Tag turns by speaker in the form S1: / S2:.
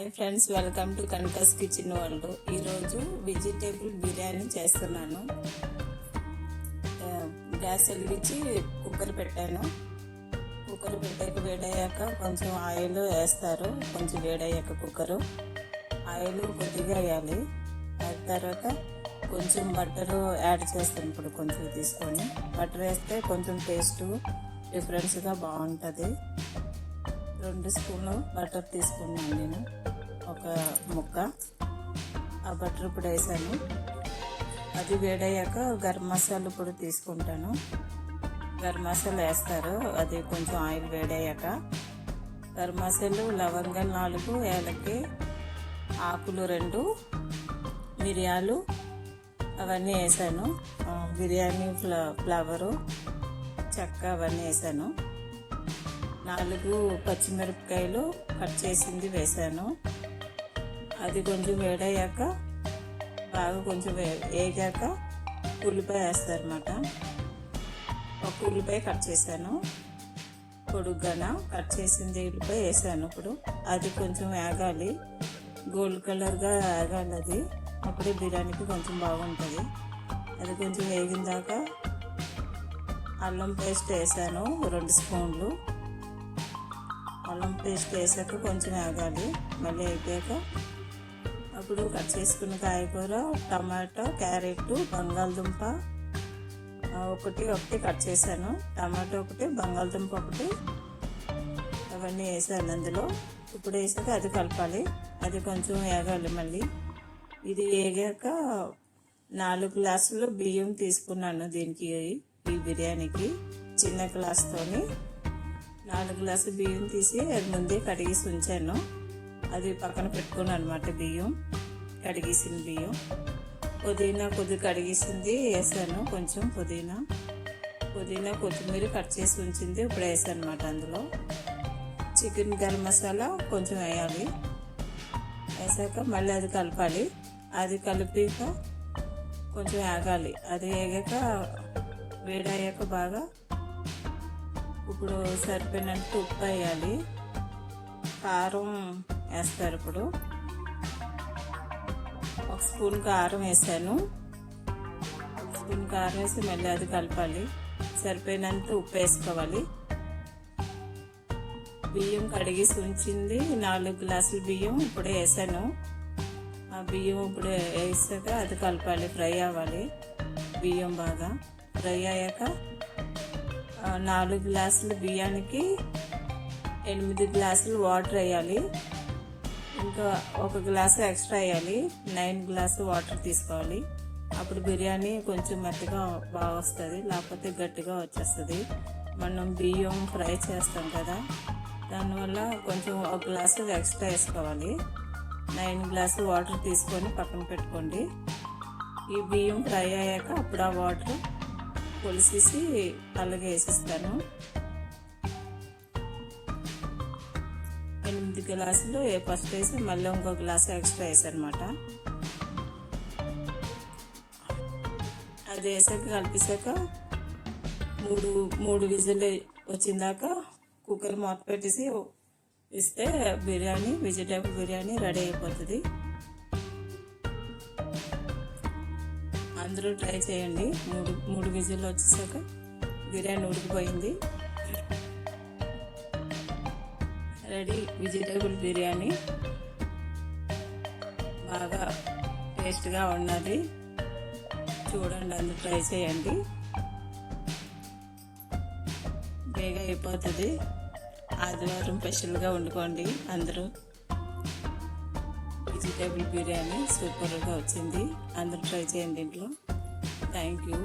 S1: Hi friends, welcome to Kanaka's kitchen world. ఈరోజు vegetable biryani చేస్తున్నాను. Gas వెలిగించి కుక్కర్ పెట్టాను. కుక్కర్ పెట్టాక వేడయ్యాక కొంచెం ఆయిల్ వేస్తారు. కొంచెం వేడయ్యాక కుక్కరు ఆయిల్ కొద్దిగా వేయాలి. అయిన తర్వాత కొంచెం బట్టరు యాడ్ చేస్తాను. ఇప్పుడు కొంచెం తీసుకొని బటర్ వేస్తే కొంచెం టేస్ట్ డిఫరెన్స్గా బాగుంటుంది. 2 స్పూన్లు బటర్ తీసుకున్నాను నేను, ఒక ముక్క. ఆ బటర్ ఇప్పుడు వేసాను. అది వేడయ్యాక గరం మసాలా పొడి తీసుకుంటాను. గరం మసాలా వేస్తారు. అది కొంచెం ఆయిల్ వేడయ్యాక గరం మసాలు, లవంగాలు 4, ఏలకి ఆకులు 2, మిరియాలు అవన్నీ వేసాను. బిర్యానీ ఫ్లవరు, చెక్క అవన్నీ వేసాను. 4 పచ్చిమిరపకాయలు కట్ చేసింది వేసాను. అది కొంచెం వేడయ్యాక బాగా కొంచెం వేగాక ఉల్లిపాయ వేస్తారన్నమాట. ఒక ఉల్లిపాయ కట్ చేశాను, పొడుగ్గాన కట్ చేసింది ఉల్లిపాయ వేసాను. ఇప్పుడు అది కొంచెం వేగాలి, గోల్డ్ కలర్గా వేగాలి. అది అప్పుడే బిర్యానీకి కొంచెం బాగుంటుంది. అది కొంచెం వేగిన దాకా అల్లం పేస్ట్ వేసాను, 2 స్పూన్లు. అల్లం పేస్ట్ వేసాక కొంచెం వేగాలి. మళ్ళీ అయిపోయాక అప్పుడు కట్ చేసుకున్న కాయగూర, టమాటో, క్యారెట్, బంగాళదుంప ఒకటి కట్ చేశాను. టమాటో ఒకటి, బంగాళదుంప ఒకటి, అవన్నీ వేసాను అందులో. ఇప్పుడు వేసాక అది కలపాలి. అది కొంచెం వేగాలి. మళ్ళీ ఇది వేగాక 4 గ్లాసులు బియ్యం తీసుకున్నాను దీనికి, ఈ బిర్యానీకి. చిన్న గ్లాస్తోని 4 గ్లాసులు బియ్యం తీసి అది ముందే కడిగేసి ఉంచాను. అది పక్కన పెట్టుకున్నాను అనమాట. బియ్యం కడిగేసిన బియ్యం. పుదీనా కొద్దిగా కడిగేసింది వేసాను. కొంచెం పుదీనా, కొత్తిమీర కట్ చేసి ఉంచింది ఇప్పుడు వేసాను అనమాట. అందులో చికెన్ గరం మసాలా కొంచెం వేయాలి. వేసాక మళ్ళీ అది కలపాలి. అది కలిపాక కొంచెం వేగాలి. అది వేగాక వేడయ్యాక బాగా ఇప్పుడు సరిపోయినంత ఉప్పు వేయాలి. కారం వేస్తారు. ఇప్పుడు 1 స్పూన్ కారం వేసాను. 1 స్పూన్ కారం వేసి మళ్ళీ అది కలపాలి. సరిపోయినంత ఉప్పు వేసుకోవాలి. బియ్యం కడిగేసి ఉంచింది 4 గ్లాసుల బియ్యం ఇప్పుడు వేసాను. ఆ బియ్యం ఇప్పుడు వేసాక అది కలపాలి. ఫ్రై అవ్వాలి బియ్యం బాగా. ఫ్రై అయ్యాక 4 గ్లాసుల బియ్యానికి 8 గ్లాసులు వాటర్ వేయాలి. ఇంకా 1 గ్లాసు ఎక్స్ట్రా వేయాలి. 9 గ్లాసు వాటర్ తీసుకోవాలి. అప్పుడు బిర్యానీ కొంచెం మెత్తగా బాగా వస్తుంది, లేకపోతే గట్టిగా వచ్చేస్తుంది. మనం బియ్యం ఫ్రై చేస్తాం కదా, దానివల్ల కొంచెం 1 గ్లాసు ఎక్స్ట్రా వేసుకోవాలి. 9 గ్లాసు వాటర్ తీసుకొని పక్కన పెట్టుకోండి. ఈ బియ్యం ఫ్రై అయ్యాక అప్పుడు ఆ వాటర్ పొలిసేసి అలాగే వేసిస్తాను. 8 గ్లాసులు ఫస్ట్ వేసి మళ్ళీ ఇంకో గ్లాసు ఎక్స్ట్రా వేసానమాట. అది వేసాక కలిపేసాక 3 విజిల్ వచ్చిందాక కుక్కర్ మూత పెట్టేసి ఇస్తే బిర్యానీ, వెజిటేబుల్ బిర్యానీ రెడీ అయిపోతుంది. అందరూ ట్రై చేయండి. 3 విజిల్ వచ్చేసాక బిర్యానీ ఉడికిపోయింది. Ready vegetable biryani. బాగా టేస్ట్గా ఉన్నది. చూడండి, అందరూ ట్రై చేయండి. బేగా అయిపోతుంది. ఆదివారం స్పెషల్గా వండుకోండి అందరూ. వెజిటేబుల్ బిర్యానీ సూపర్గా వచ్చింది. అందరూ ట్రై చేయండి ఇంట్లో. Thank you.